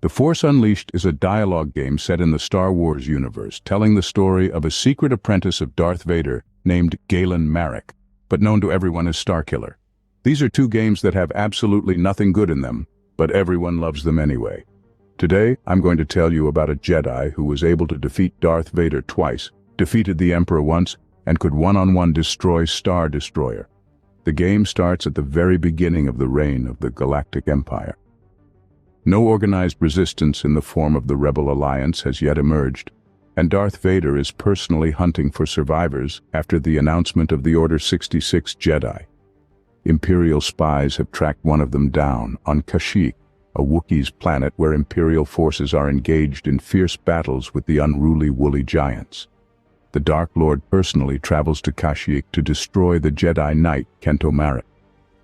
The Force Unleashed is a dialogue game set in the Star Wars universe, telling the story of a secret apprentice of Darth Vader named Galen Marek, but known to everyone as Starkiller. These are two games that have absolutely nothing good in them, but everyone loves them anyway. Today, I'm going to tell you about a Jedi who was able to defeat Darth Vader twice, defeated the Emperor once, and could one-on-one destroy Star Destroyer. The game starts at the very beginning of the reign of the Galactic Empire. No organized resistance in the form of the Rebel Alliance has yet emerged, and Darth Vader is personally hunting for survivors after the announcement of the Order 66 Jedi. Imperial spies have tracked one of them down on Kashyyyk, a Wookiees planet where Imperial forces are engaged in fierce battles with the unruly woolly giants. The Dark Lord personally travels to Kashyyyk to destroy the Jedi Knight Kento Marek.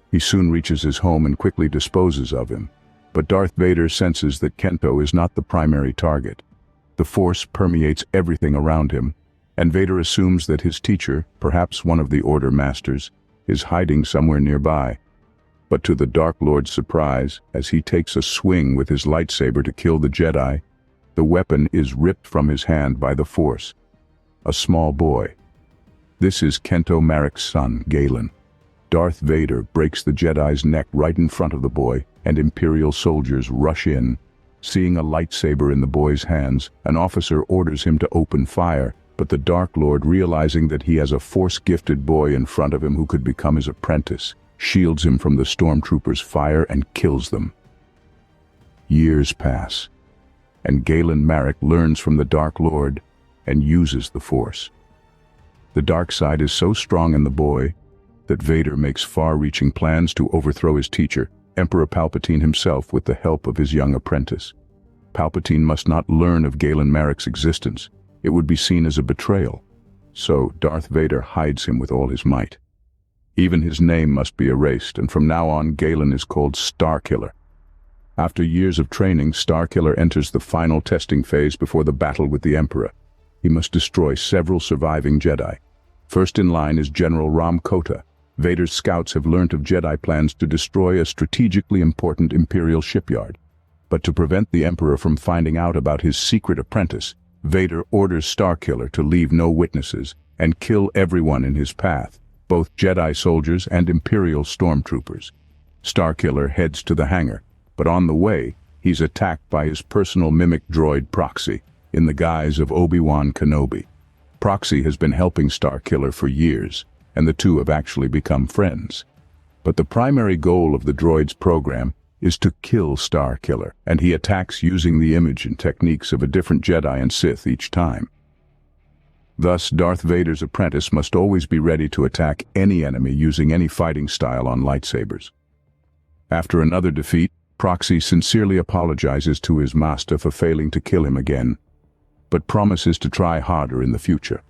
He soon reaches his home and quickly disposes of him. But Darth Vader senses that Kento is not the primary target. The Force permeates everything around him, and Vader assumes that his teacher, perhaps one of the Order Masters, is hiding somewhere nearby. But to the Dark Lord's surprise, as he takes a swing with his lightsaber to kill the Jedi, the weapon is ripped from his hand by the Force. A small boy. This is Kento Marek's son, Galen. Darth Vader breaks the Jedi's neck right in front of the boy, and Imperial soldiers rush in. Seeing a lightsaber in the boy's hands, an officer orders him to open fire, but the Dark Lord, realizing that he has a Force-gifted boy in front of him who could become his apprentice, shields him from the stormtroopers' fire and kills them. Years pass, and Galen Marek learns from the Dark Lord and uses the Force. The dark side is so strong in the boy that Vader makes far-reaching plans to overthrow his teacher, Emperor Palpatine himself, with the help of his young apprentice. Palpatine must not learn of Galen Marek's existence. It would be seen as a betrayal. So Darth Vader hides him with all his might. Even his name must be erased, and from now on Galen is called Starkiller. After years of training, Starkiller enters the final testing phase before the battle with the Emperor. He must destroy several surviving Jedi. First in line is General Ram Kota. Vader's scouts have learnt of Jedi plans to destroy a strategically important Imperial shipyard. But to prevent the Emperor from finding out about his secret apprentice, Vader orders Starkiller to leave no witnesses and kill everyone in his path, both Jedi soldiers and Imperial stormtroopers. Starkiller heads to the hangar, but on the way, he's attacked by his personal mimic droid Proxy, in the guise of Obi-Wan Kenobi. Proxy has been helping Starkiller for years, and the two have actually become friends. But the primary goal of the droid's program is to kill Starkiller, and he attacks using the image and techniques of a different Jedi and Sith each time. Thus, Darth Vader's apprentice must always be ready to attack any enemy using any fighting style on lightsabers. After another defeat, Proxy sincerely apologizes to his master for failing to kill him again, but promises to try harder in the future.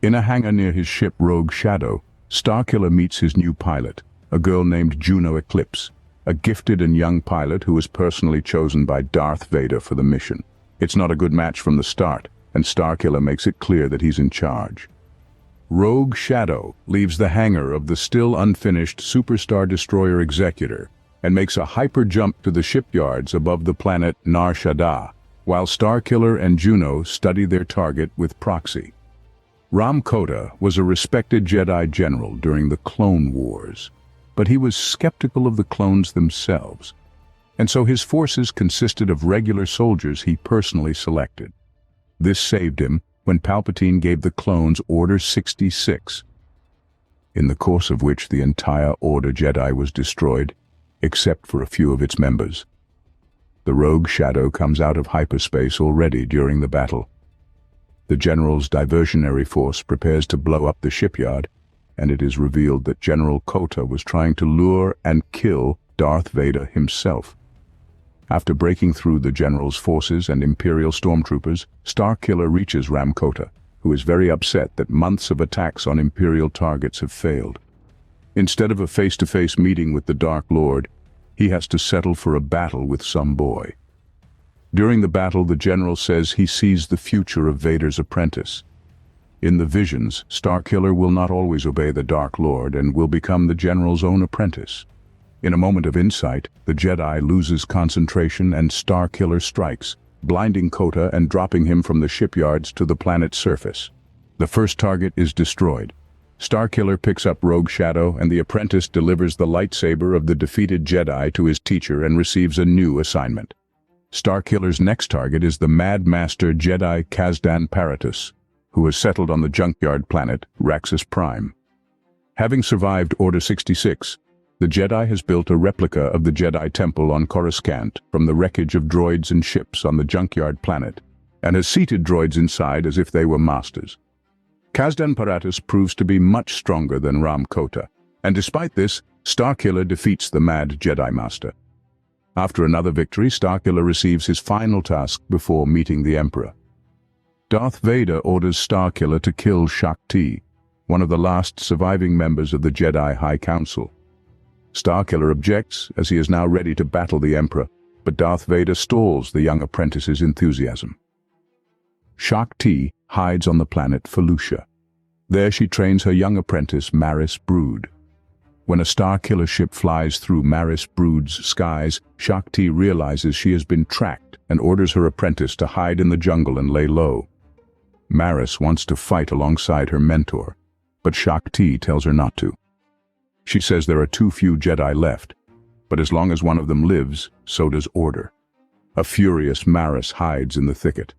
In a hangar near his ship Rogue Shadow, Starkiller meets his new pilot, a girl named Juno Eclipse, a gifted and young pilot who was personally chosen by Darth Vader for the mission. It's not a good match from the start, and Starkiller makes it clear that he's in charge. Rogue Shadow leaves the hangar of the still unfinished Superstar Destroyer Executor and makes a hyper jump to the shipyards above the planet Nar Shaddaa, while Starkiller and Juno study their target with Proxy. Ram Kota was a respected Jedi general during the Clone Wars, but he was skeptical of the clones themselves, and so his forces consisted of regular soldiers he personally selected. This saved him when Palpatine gave the clones Order 66, in the course of which the entire Order Jedi was destroyed, except for a few of its members. The Rogue Shadow comes out of hyperspace already during the battle. The General's diversionary force prepares to blow up the shipyard, and it is revealed that General Kota was trying to lure and kill Darth Vader himself. After breaking through the General's forces and Imperial stormtroopers, Starkiller reaches Ram Kota, who is very upset that months of attacks on Imperial targets have failed. Instead of a face-to-face meeting with the Dark Lord, he has to settle for a battle with some boy. During the battle, the General says he sees the future of Vader's apprentice. In the visions, Starkiller will not always obey the Dark Lord and will become the General's own apprentice. In a moment of insight, the Jedi loses concentration and Starkiller strikes, blinding Kota and dropping him from the shipyards to the planet's surface. The first target is destroyed. Starkiller picks up Rogue Shadow and the apprentice delivers the lightsaber of the defeated Jedi to his teacher and receives a new assignment. Starkiller's next target is the Mad Master Jedi Kazdan Paratus, who has settled on the junkyard planet Raxus Prime. Having survived Order 66, the Jedi has built a replica of the Jedi Temple on Coruscant from the wreckage of droids and ships on the junkyard planet, and has seated droids inside as if they were masters. Kazdan Paratus proves to be much stronger than Ram Kota, and despite this, Starkiller defeats the Mad Jedi Master. After another victory, Starkiller receives his final task before meeting the Emperor. Darth Vader orders Starkiller to kill Shaak Ti, one of the last surviving members of the Jedi High Council. Starkiller objects, as he is now ready to battle the Emperor, but Darth Vader stalls the young apprentice's enthusiasm. Shaak Ti hides on the planet Felucia. There she trains her young apprentice Maris Brood. When a Starkiller ship flies through Maris Brood's skies, Shaak Ti realizes she has been tracked and orders her apprentice to hide in the jungle and lay low. Maris wants to fight alongside her mentor, but Shaak Ti tells her not to. She says there are too few Jedi left, but as long as one of them lives, so does order. A furious Maris hides in the thicket.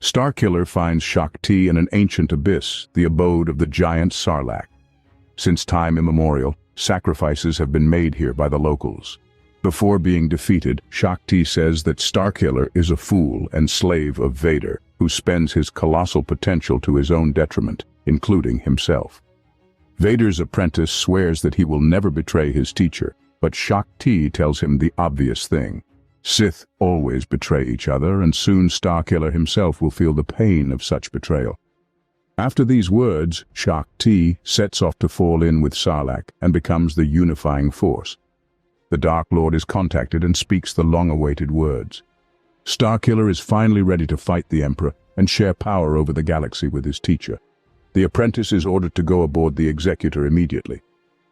Starkiller finds Shaak Ti in an ancient abyss, the abode of the giant Sarlacc. Since time immemorial, sacrifices have been made here by the locals. Before being defeated, Shaak Ti says that Starkiller is a fool and slave of Vader, who spends his colossal potential to his own detriment, including himself. Vader's apprentice swears that he will never betray his teacher, but Shaak Ti tells him the obvious thing. Sith always betray each other, and soon Starkiller himself will feel the pain of such betrayal. After these words, Shaak Ti sets off to fall in with Sarlacc and becomes the unifying force. The Dark Lord is contacted and speaks the long-awaited words. Starkiller is finally ready to fight the Emperor and share power over the galaxy with his teacher. The apprentice is ordered to go aboard the Executor immediately.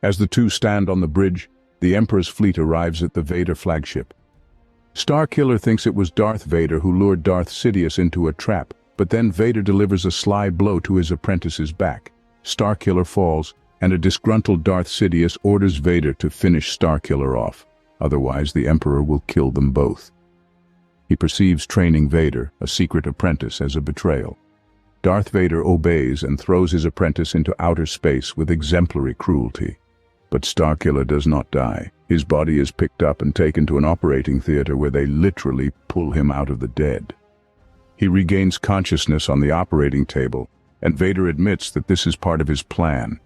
As the two stand on the bridge, the Emperor's fleet arrives at the Vader flagship. Starkiller thinks it was Darth Vader who lured Darth Sidious into a trap, but then Vader delivers a sly blow to his apprentice's back. Starkiller falls, and a disgruntled Darth Sidious orders Vader to finish Starkiller off. Otherwise, the Emperor will kill them both. He perceives training Vader, a secret apprentice, as a betrayal. Darth Vader obeys and throws his apprentice into outer space with exemplary cruelty. But Starkiller does not die. His body is picked up and taken to an operating theater where they literally pull him out of the dead. He regains consciousness on the operating table, and Vader admits that this is part of his plan.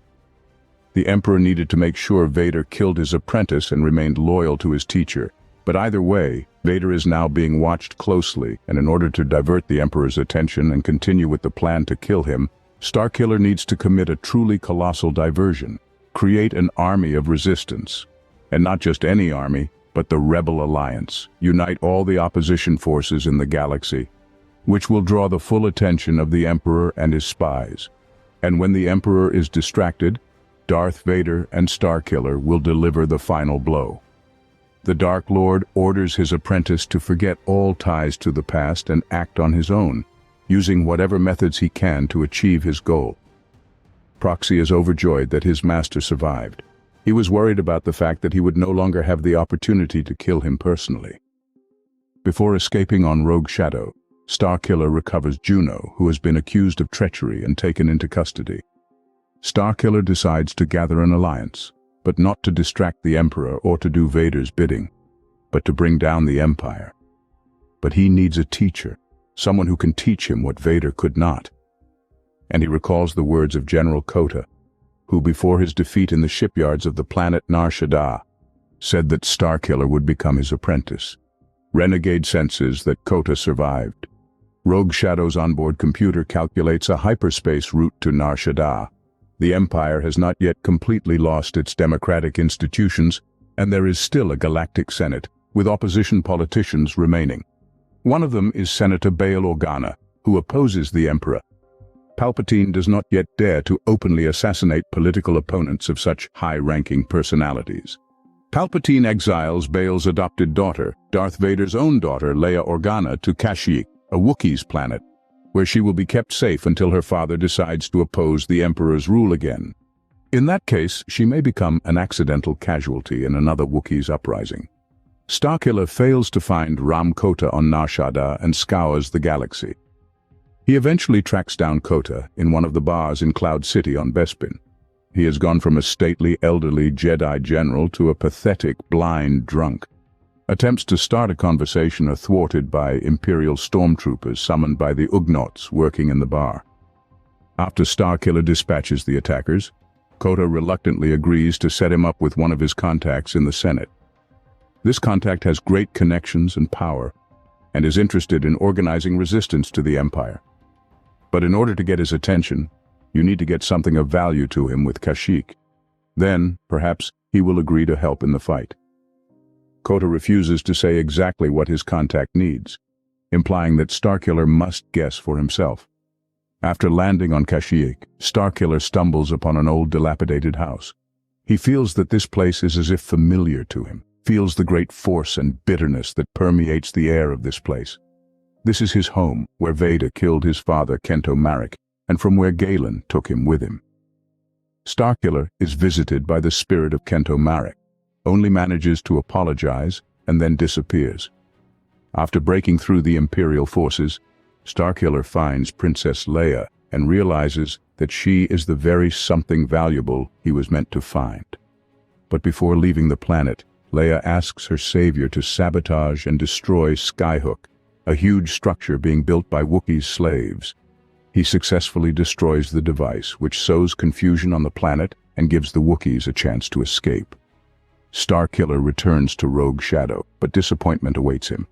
The Emperor needed to make sure Vader killed his apprentice and remained loyal to his teacher. But either way, Vader is now being watched closely, and in order to divert the Emperor's attention and continue with the plan to kill him, Starkiller needs to commit a truly colossal diversion, create an army of resistance. And not just any army, but the Rebel Alliance, unite all the opposition forces in the galaxy, which will draw the full attention of the Emperor and his spies. And when the Emperor is distracted, Darth Vader and Starkiller will deliver the final blow. The Dark Lord orders his apprentice to forget all ties to the past and act on his own, using whatever methods he can to achieve his goal. Proxy is overjoyed that his master survived. He was worried about the fact that he would no longer have the opportunity to kill him personally. Before escaping on Rogue Shadow, Starkiller recovers Juno, who has been accused of treachery and taken into custody. Starkiller decides to gather an alliance, but not to distract the Emperor or to do Vader's bidding, but to bring down the Empire. But he needs a teacher, someone who can teach him what Vader could not. And he recalls the words of General Kota, who before his defeat in the shipyards of the planet Nar Shaddaa, said that Starkiller would become his apprentice. Renegade senses that Kota survived. Rogue Shadow's onboard computer calculates a hyperspace route to Nar Shaddaa. The Empire has not yet completely lost its democratic institutions, and there is still a galactic Senate, with opposition politicians remaining. One of them is Senator Bail Organa, who opposes the Emperor. Palpatine does not yet dare to openly assassinate political opponents of such high-ranking personalities. Palpatine exiles Bael's adopted daughter, Darth Vader's own daughter, Leia Organa, to Kashyyyk, a Wookiee's planet, where she will be kept safe until her father decides to oppose the Emperor's rule again. In that case, she may become an accidental casualty in another Wookiee's uprising. Starkiller fails to find Ram Kota on Nar Shaddaa and scours the galaxy. He eventually tracks down Kota in one of the bars in Cloud City on Bespin. He has gone from a stately, elderly Jedi general to a pathetic, blind drunk. Attempts to start a conversation are thwarted by Imperial stormtroopers summoned by the Ugnaughts working in the bar. After Starkiller dispatches the attackers, Kota reluctantly agrees to set him up with one of his contacts in the Senate. This contact has great connections and power, and is interested in organizing resistance to the Empire. But in order to get his attention, you need to get something of value to him with Kashyyyk. Then, perhaps, he will agree to help in the fight. Kota refuses to say exactly what his contact needs, implying that Starkiller must guess for himself. After landing on Kashyyyk, Starkiller stumbles upon an old dilapidated house. He feels that this place is as if familiar to him, feels the great force and bitterness that permeates the air of this place. This is his home, where Vader killed his father Kento Marek, and from where Galen took him with him. Starkiller is visited by the spirit of Kento Marek, only manages to apologize and then disappears. After breaking through the Imperial forces, Starkiller finds Princess Leia and realizes that she is the very something valuable he was meant to find. But before leaving the planet, Leia asks her savior to sabotage and destroy Skyhook, a huge structure being built by Wookiee's slaves. He successfully destroys the device, which sows confusion on the planet and gives the Wookiees a chance to escape. Starkiller returns to Rogue Shadow, but disappointment awaits him.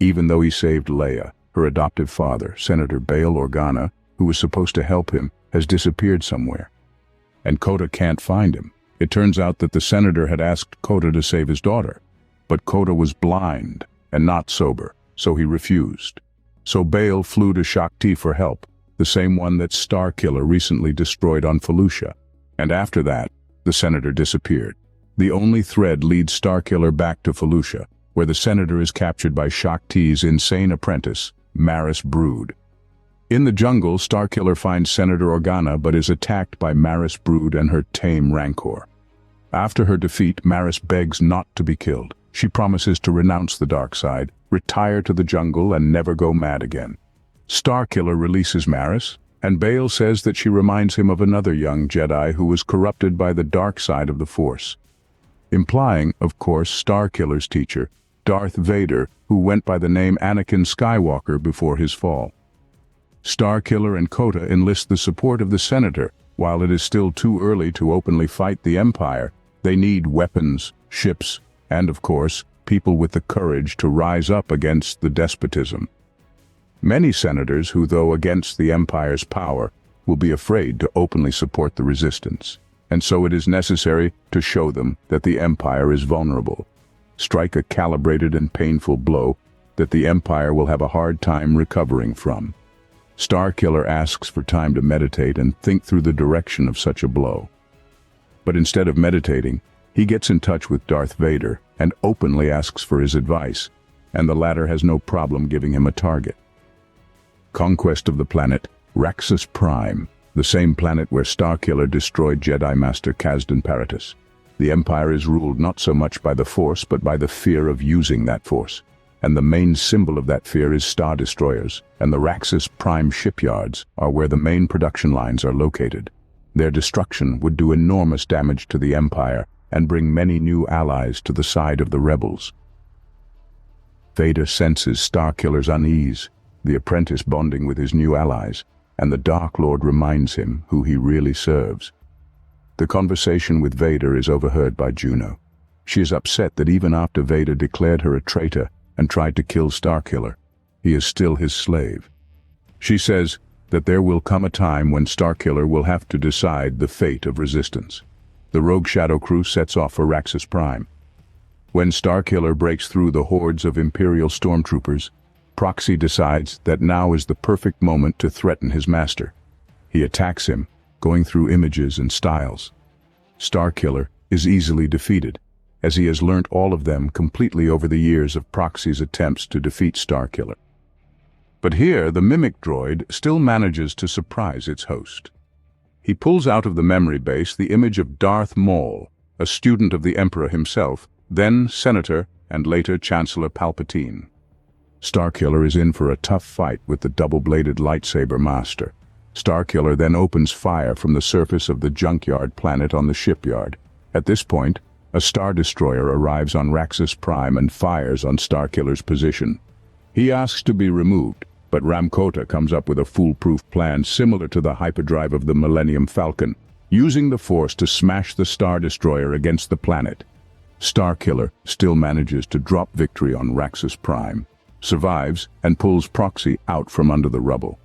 Even though he saved Leia, her adoptive father, Senator Bail Organa, who was supposed to help him, has disappeared somewhere. And Kota can't find him. It turns out that the senator had asked Kota to save his daughter, but Kota was blind and not sober, so he refused. So Bail flew to Shakti for help, the same one that Starkiller recently destroyed on Felucia. And after that, the senator disappeared. The only thread leads Starkiller back to Felucia, where the senator is captured by Shakti's insane apprentice, Maris Brood. In the jungle, Starkiller finds Senator Organa but is attacked by Maris Brood and her tame Rancor. After her defeat, Maris begs not to be killed. She promises to renounce the dark side, retire to the jungle, and never go mad again. Starkiller releases Maris, and Bail says that she reminds him of another young Jedi who was corrupted by the dark side of the Force. Implying, of course, Starkiller's teacher, Darth Vader, who went by the name Anakin Skywalker before his fall. Starkiller and Kota enlist the support of the Senator. While it is still too early to openly fight the Empire, they need weapons, ships, and of course, people with the courage to rise up against the despotism. Many senators who, though against the Empire's power, will be afraid to openly support the resistance, and so it is necessary to show them that the Empire is vulnerable. Strike a calibrated and painful blow that the Empire will have a hard time recovering from. Starkiller asks for time to meditate and think through the direction of such a blow. But instead of meditating, he gets in touch with Darth Vader and openly asks for his advice, and the latter has no problem giving him a target. Conquest of the planet Raxus Prime, the same planet where Starkiller destroyed Jedi Master Kazdan Paratus. The Empire is ruled not so much by the Force but by the fear of using that Force, and the main symbol of that fear is Star Destroyers, and the Raxus Prime shipyards are where the main production lines are located. Their destruction would do enormous damage to the Empire and bring many new allies to the side of the rebels. Vader senses Starkiller's unease, the apprentice bonding with his new allies, and the Dark Lord reminds him who he really serves. The conversation with Vader is overheard by Juno. She is upset that even after Vader declared her a traitor and tried to kill Starkiller, he is still his slave. She says that there will come a time when Starkiller will have to decide the fate of resistance. The Rogue Shadow crew sets off for Raxus Prime. When Starkiller breaks through the hordes of Imperial stormtroopers, Proxy decides that now is the perfect moment to threaten his master. He attacks him, going through images and styles. Starkiller is easily defeated, as he has learnt all of them completely over the years of Proxy's attempts to defeat Starkiller. But here, the mimic droid still manages to surprise its host. He pulls out of the memory base the image of Darth Maul, a student of the Emperor himself, then Senator and later Chancellor Palpatine. Starkiller is in for a tough fight with the double-bladed lightsaber master. Starkiller then opens fire from the surface of the junkyard planet on the shipyard. At this point, a Star Destroyer arrives on Raxus Prime and fires on Starkiller's position. He asks to be removed, but Ramkota comes up with a foolproof plan similar to the hyperdrive of the Millennium Falcon, using the Force to smash the Star Destroyer against the planet. Starkiller still manages to drop victory on Raxus Prime, survives, and pulls Proxy out from under the rubble.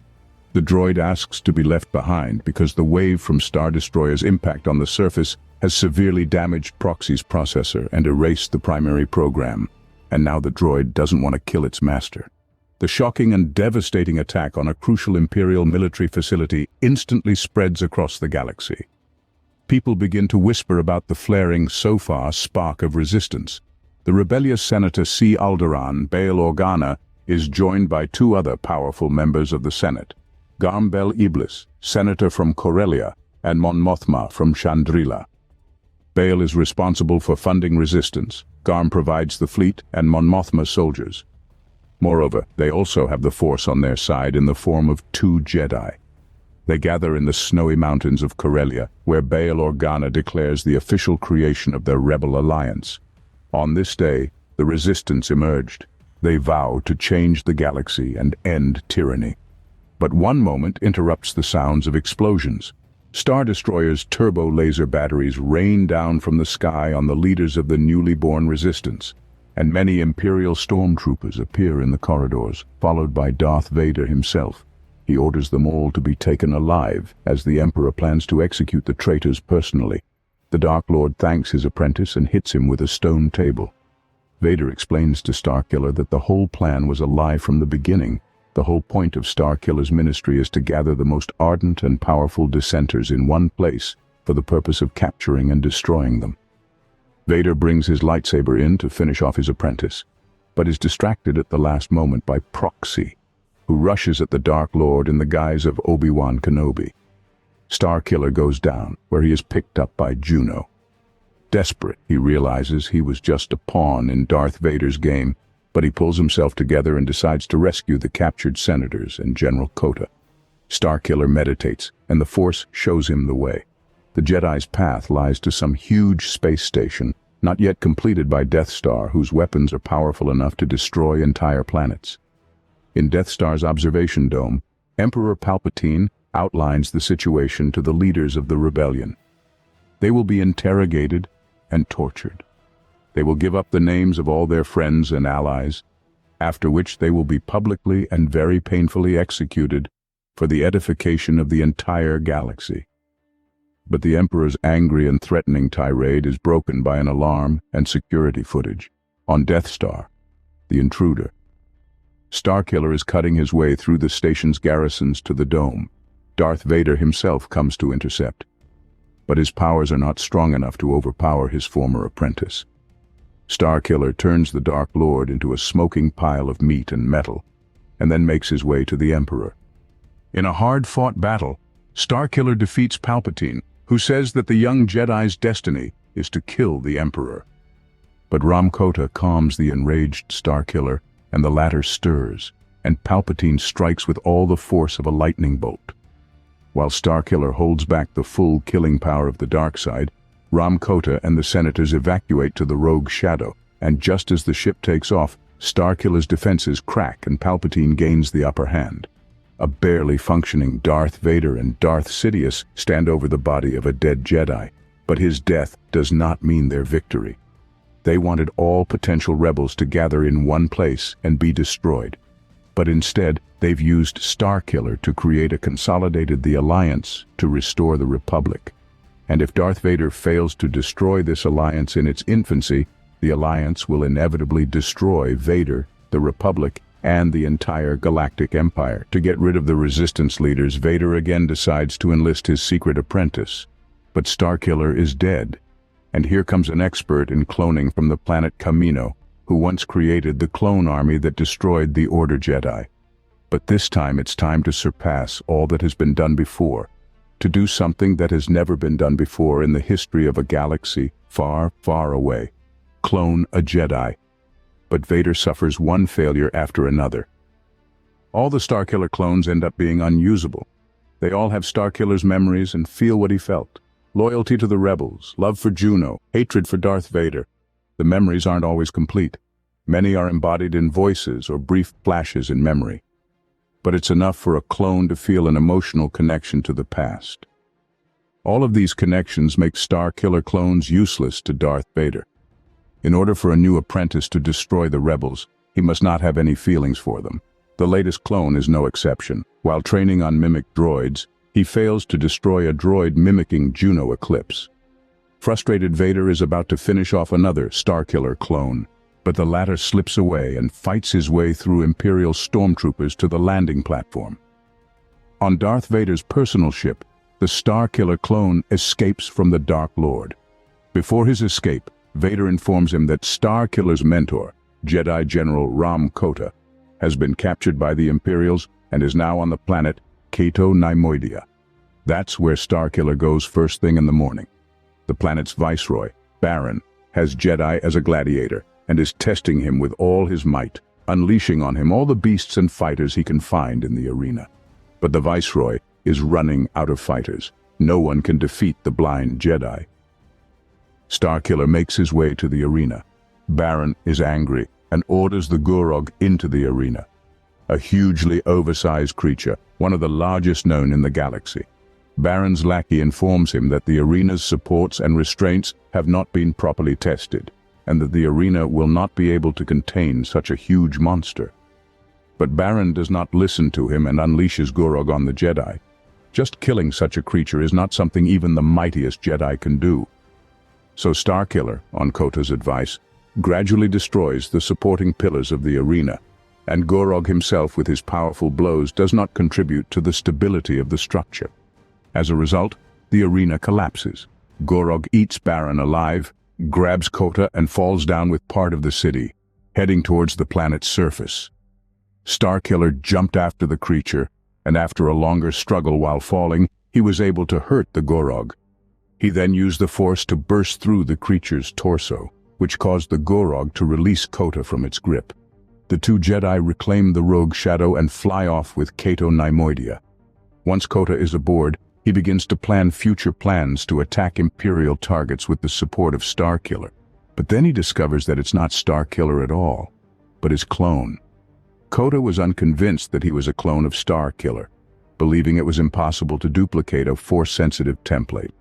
The droid asks to be left behind because the wave from Star Destroyer's impact on the surface has severely damaged Proxy's processor and erased the primary program, and now the droid doesn't want to kill its master. The shocking and devastating attack on a crucial Imperial military facility instantly spreads across the galaxy. People begin to whisper about the flaring so-far spark of resistance. The rebellious Senator C. Alderaan Bail Organa is joined by two other powerful members of the Senate, Garm Bel Iblis, Senator from Corellia, and Mon Mothma from Chandrila. Bail is responsible for funding resistance, Garm provides the fleet, and Mon Mothma soldiers. Moreover, they also have the Force on their side in the form of two Jedi. They gather in the snowy mountains of Corellia, where Bail Organa declares the official creation of their rebel alliance. On this day, the resistance emerged. They vow to change the galaxy and end tyranny. But one moment interrupts the sounds of explosions. Star Destroyer's turbo laser batteries rain down from the sky on the leaders of the newly born resistance, and many Imperial stormtroopers appear in the corridors, followed by Darth Vader himself. He orders them all to be taken alive, as the Emperor plans to execute the traitors personally. The Dark Lord thanks his apprentice and hits him with a stone table. Vader explains to Starkiller that the whole plan was a lie from the beginning. The whole point of Starkiller's ministry is to gather the most ardent and powerful dissenters in one place for the purpose of capturing and destroying them. Vader brings his lightsaber in to finish off his apprentice, but is distracted at the last moment by Proxy, who rushes at the Dark Lord in the guise of Obi-Wan Kenobi. Starkiller goes down, where he is picked up by Juno. Desperate, he realizes he was just a pawn in Darth Vader's game, but he pulls himself together and decides to rescue the captured senators and General Kota. Starkiller meditates, and the Force shows him the way. The Jedi's path lies to some huge space station, not yet completed by Death Star, whose weapons are powerful enough to destroy entire planets. In Death Star's observation dome, Emperor Palpatine outlines the situation to the leaders of the rebellion. They will be interrogated and tortured. They will give up the names of all their friends and allies, after which they will be publicly and very painfully executed for the edification of the entire galaxy. But the Emperor's angry and threatening tirade is broken by an alarm and security footage. On Death Star, the intruder. Starkiller is cutting his way through the station's garrisons to the dome. Darth Vader himself comes to intercept. But his powers are not strong enough to overpower his former apprentice. Starkiller turns the Dark Lord into a smoking pile of meat and metal, and then makes his way to the Emperor. In a hard-fought battle, Starkiller defeats Palpatine, who says that the young Jedi's destiny is to kill the Emperor. But Ramkota calms the enraged Starkiller, and the latter stirs, and Palpatine strikes with all the force of a lightning bolt. While Starkiller holds back the full killing power of the dark side, Ramkota and the senators evacuate to the rogue Shadow, and just as the ship takes off, Starkiller's defenses crack and Palpatine gains the upper hand. A barely functioning Darth Vader and Darth Sidious stand over the body of a dead Jedi, but his death does not mean their victory. They wanted all potential rebels to gather in one place and be destroyed. But instead, they've used Starkiller to create a consolidated the Alliance to restore the Republic. And if Darth Vader fails to destroy this alliance in its infancy, the Alliance will inevitably destroy Vader, the Republic, and the entire Galactic Empire. To get rid of the Resistance leaders, Vader again decides to enlist his secret apprentice. But Starkiller is dead, And here comes an expert in cloning from the planet Kamino, who once created the clone army that destroyed the Order Jedi. But this time it's time to surpass all that has been done before, to do something that has never been done before in the history of a galaxy far, far away. Clone a Jedi. But Vader suffers one failure after another. All the Starkiller clones end up being unusable. They all have Starkiller's memories and feel what he felt. Loyalty to the rebels, love for Juno, hatred for Darth Vader. The memories aren't always complete. Many are embodied in voices or brief flashes in memory. But it's enough for a clone to feel an emotional connection to the past. All of these connections make Starkiller clones useless to Darth Vader. In order for a new apprentice to destroy the rebels, he must not have any feelings for them. The latest clone is no exception. While training on mimic droids, he fails to destroy a droid mimicking Juno Eclipse. Frustrated Vader is about to finish off another Starkiller clone, but the latter slips away and fights his way through Imperial stormtroopers to the landing platform. On Darth Vader's personal ship, the Starkiller clone escapes from the Dark Lord. Before his escape, Vader informs him that Starkiller's mentor, Jedi General Ram Kota, has been captured by the Imperials and is now on the planet Cato Neimoidia. That's where Starkiller goes first thing in the morning. The planet's viceroy, Baron, has Jedi as a gladiator and is testing him with all his might, unleashing on him all the beasts and fighters he can find in the arena. But the viceroy is running out of fighters. No one can defeat the blind Jedi. Starkiller makes his way to the arena. Baron is angry and orders the Gurog into the arena. A hugely oversized creature, one of the largest known in the galaxy. Baron's lackey informs him that the arena's supports and restraints have not been properly tested, and that the arena will not be able to contain such a huge monster. But Baron does not listen to him and unleashes Gurog on the Jedi. Just killing such a creature is not something even the mightiest Jedi can do. So Starkiller, on Kota's advice, gradually destroys the supporting pillars of the arena, and Gurog himself with his powerful blows does not contribute to the stability of the structure. As a result, the arena collapses. Gurog eats Baron alive, grabs Kota and falls down with part of the city, heading towards the planet's surface. Starkiller jumped after the creature, and after a longer struggle while falling, he was able to hurt the Gurog. He then used the Force to burst through the creature's torso, which caused the Gurog to release Kota from its grip. The two Jedi reclaim the rogue shadow and fly off with Cato Neimoidia. Once Kota is aboard, he begins to plan future plans to attack Imperial targets with the support of Starkiller. But then he discovers that it's not Starkiller at all, but his clone. Kota was unconvinced that he was a clone of Starkiller, believing it was impossible to duplicate a Force-sensitive template.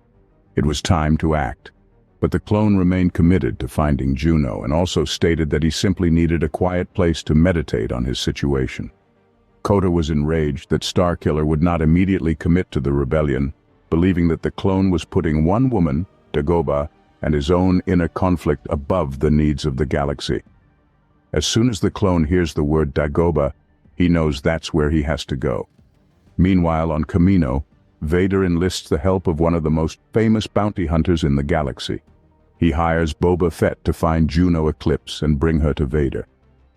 It was time to act. But the clone remained committed to finding Juno and also stated that he simply needed a quiet place to meditate on his situation. Kota was enraged that Starkiller would not immediately commit to the rebellion, believing that the clone was putting one woman, Dagobah, and his own inner conflict above the needs of the galaxy. As soon as the clone hears the word Dagobah, he knows that's where he has to go. Meanwhile, on Kamino, Vader enlists the help of one of the most famous bounty hunters in the galaxy. He hires Boba Fett to find Juno Eclipse and bring her to Vader.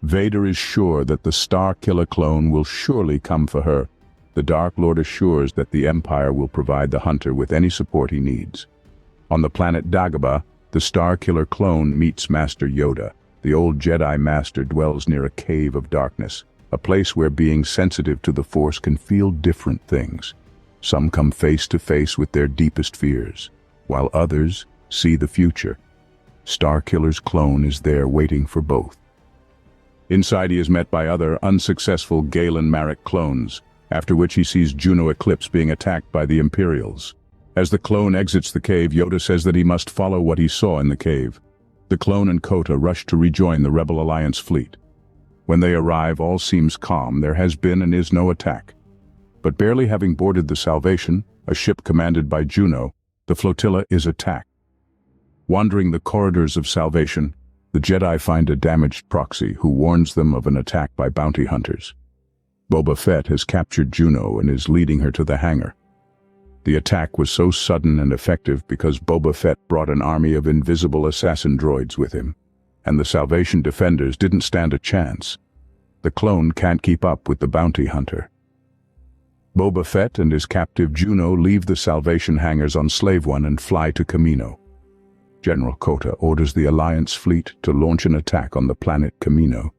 Vader is sure that the Starkiller clone will surely come for her. The Dark Lord assures that the Empire will provide the hunter with any support he needs. On the planet Dagobah, the Starkiller clone meets Master Yoda. The old Jedi Master dwells near a cave of darkness, a place where beings sensitive to the Force can feel different things. Some come face to face with their deepest fears, while others see the future. Starkiller's clone is there waiting for both. Inside he is met by other unsuccessful Galen Marek clones, after which he sees Juno Eclipse being attacked by the Imperials. As the clone exits the cave, Yoda says that he must follow what he saw in the cave. The clone and Kota rush to rejoin the Rebel Alliance fleet. When they arrive, all seems calm. There has been and is no attack. But barely having boarded the Salvation, a ship commanded by Juno, the flotilla is attacked. Wandering the corridors of Salvation, the Jedi find a damaged proxy who warns them of an attack by bounty hunters. Boba Fett has captured Juno and is leading her to the hangar. The attack was so sudden and effective because Boba Fett brought an army of invisible assassin droids with him, and the Salvation defenders didn't stand a chance. The clone can't keep up with the bounty hunter. Boba Fett and his captive Juno leave the Salvation hangars on Slave One and fly to Kamino. General Kota orders the Alliance fleet to launch an attack on the planet Kamino,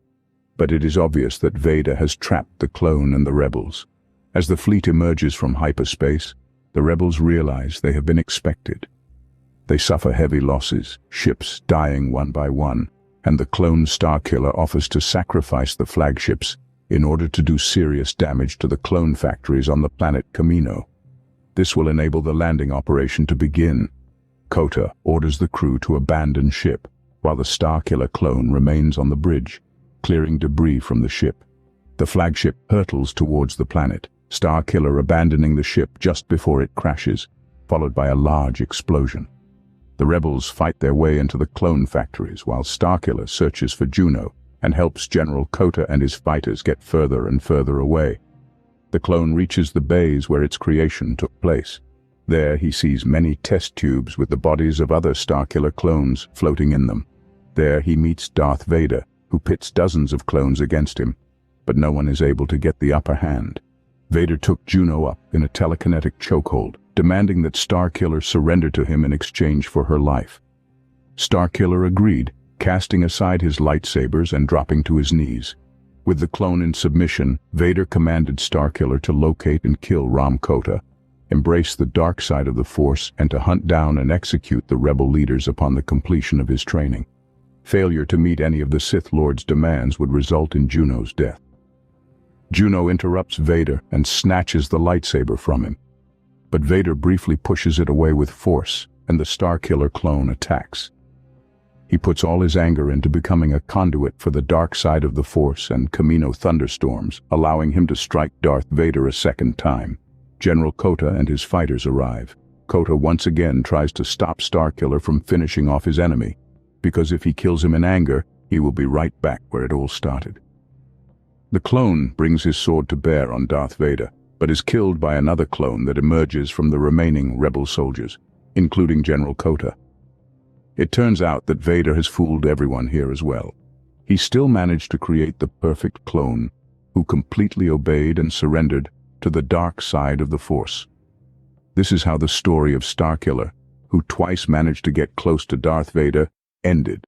but it is obvious that Vader has trapped the clone and the rebels. As the fleet emerges from hyperspace, the rebels realize they have been expected. They suffer heavy losses, ships dying one by one, and the clone Starkiller offers to sacrifice the flagships in order to do serious damage to the clone factories on the planet Kamino. This will enable the landing operation to begin. Kota orders the crew to abandon ship, while the Starkiller clone remains on the bridge, clearing debris from the ship. The flagship hurtles towards the planet, Starkiller abandoning the ship just before it crashes, followed by a large explosion. The rebels fight their way into the clone factories while Starkiller searches for Juno and helps General Kota and his fighters get further and further away. The clone reaches the bays where its creation took place. There he sees many test tubes with the bodies of other Starkiller clones floating in them. There he meets Darth Vader, who pits dozens of clones against him, but no one is able to get the upper hand. Vader took Juno up in a telekinetic chokehold, demanding that Starkiller surrender to him in exchange for her life. Starkiller agreed, casting aside his lightsabers and dropping to his knees. With the clone in submission, Vader commanded Starkiller to locate and kill Ram Kota, embrace the dark side of the Force, and to hunt down and execute the rebel leaders upon the completion of his training. Failure to meet any of the Sith Lord's demands would result in Juno's death. Juno interrupts Vader and snatches the lightsaber from him, but Vader briefly pushes it away with force, and the Starkiller clone attacks. He puts all his anger into becoming a conduit for the dark side of the Force and Kamino thunderstorms, allowing him to strike Darth Vader a second time. General Kota and his fighters arrive. Kota once again tries to stop Starkiller from finishing off his enemy, because if he kills him in anger, he will be right back where it all started. The clone brings his sword to bear on Darth Vader, but is killed by another clone that emerges from the remaining rebel soldiers, including General Kota. It turns out that Vader has fooled everyone here as well. He still managed to create the perfect clone, who completely obeyed and surrendered to the dark side of the Force. This is how the story of Starkiller, who twice managed to get close to Darth Vader, ended.